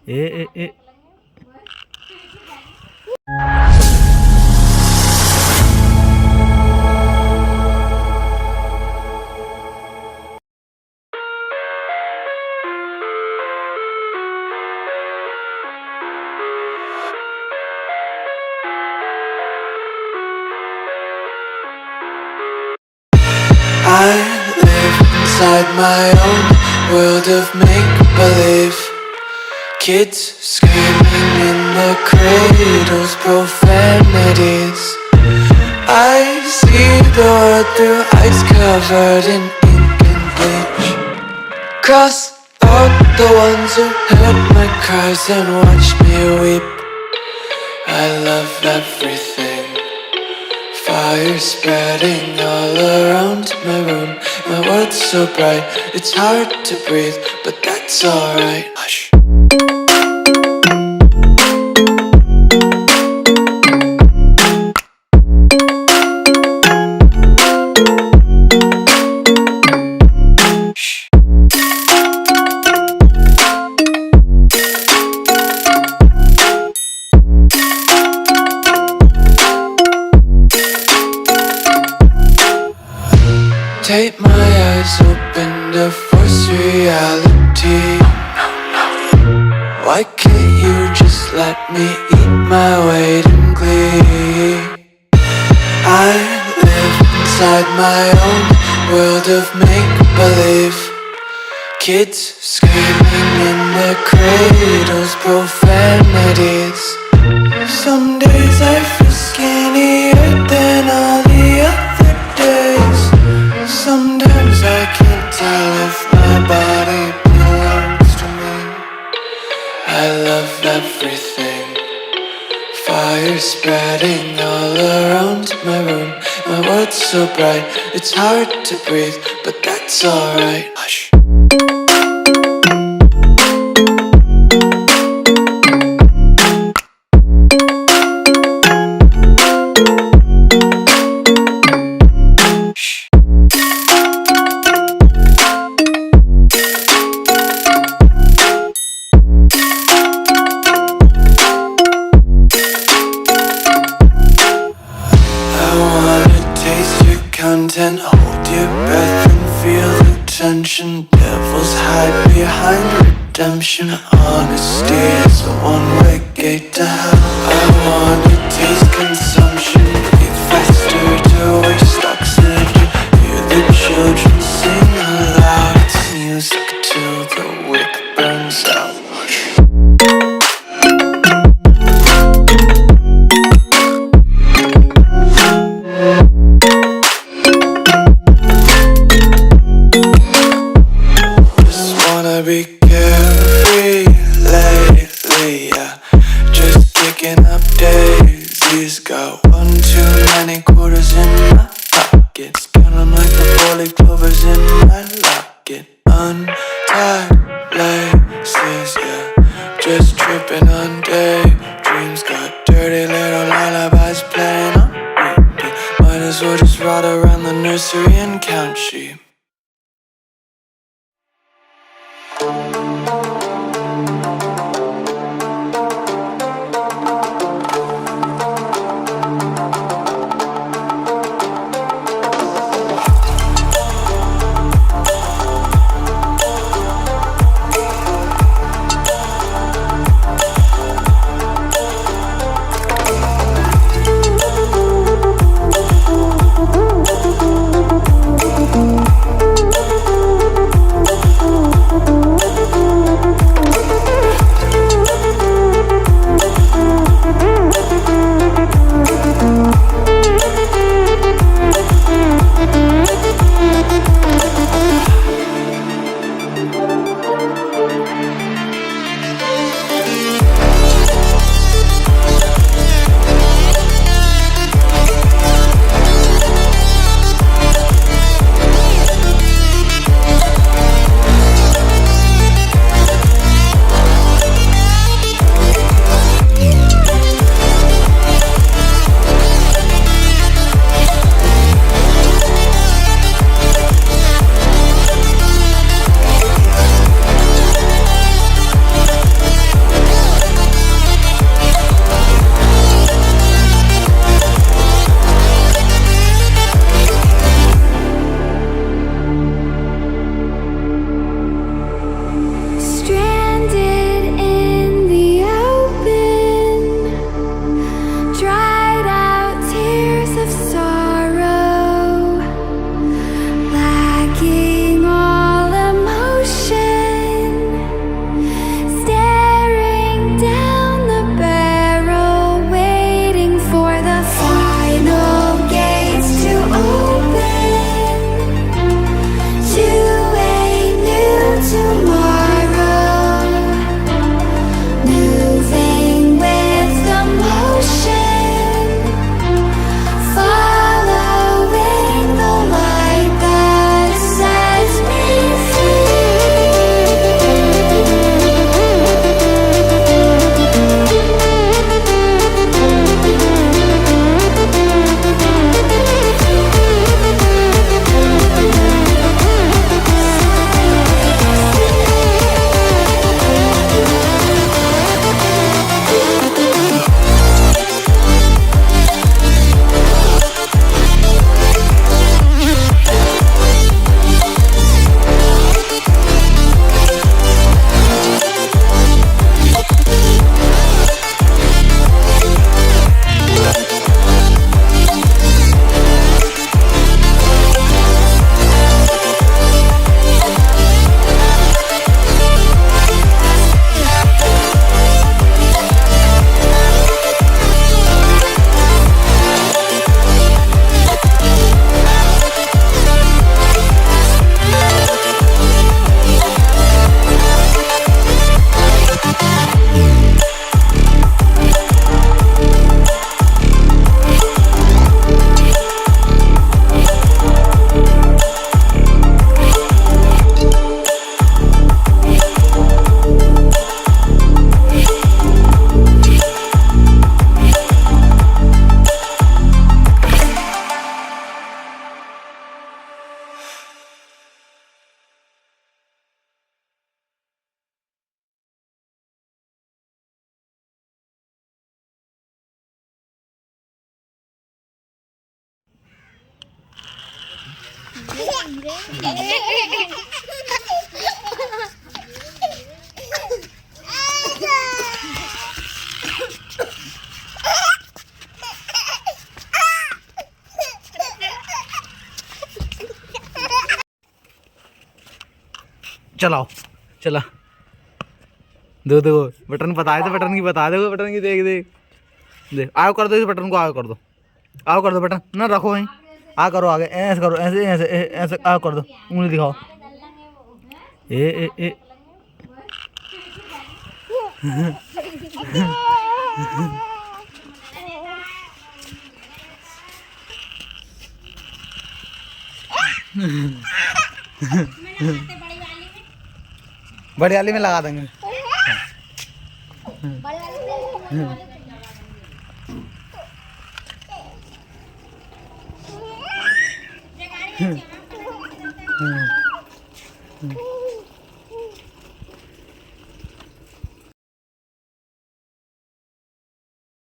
A I live inside my own world of make-believe. Kids screaming in the cradles, profanities. I see the world through ice covered in ink and bleach. Cross out the ones who heard my cries and watched me weep. I love everything. Fire spreading all around my room. My world's so bright, it's hard to breathe, but that's alright. Hush. Tape my eyes open to force reality. Why can't you just let me eat my weight in glee? I live inside my own world of make-believe. Kids screaming in their cradles, profanities. Some days I feel skinnier than all the other days. Sometimes I can't tell if my body belongs to me. I love everything. Fire spreading all around my room. My world's so bright, it's hard to breathe, but that's alright. Hush. Content, hold your breath and feel the tension. Devils hide behind redemption. Honesty is a one-way gate to hell. I wanna taste consumption. Breathe faster to waste oxygen. Hear the children sing aloud. It's music till the wick burns out. Be carefree lately, yeah. Just kicking up daisies. Got one too many quarters in my pockets. Counting like the 4-leaf clovers in my locket. Untied laces, yeah. Just tripping on daydreams. Got dirty little lullabies playing on repeat. Might as well just ride around the nursery and count sheep. चलाओ चला दो दो button बताए तो button की बता दो, button की देख देख देख। आओ कर दो इस बटन को, आओ कर दो, आओ कर दो बटन ना रखो वहीं, आ करो आगे, ऐसे करो, ऐसे ऐसे ऐसे आओ कर दो, उंगली दिखाओ। ए बड़ी वाली में लगा देंगे।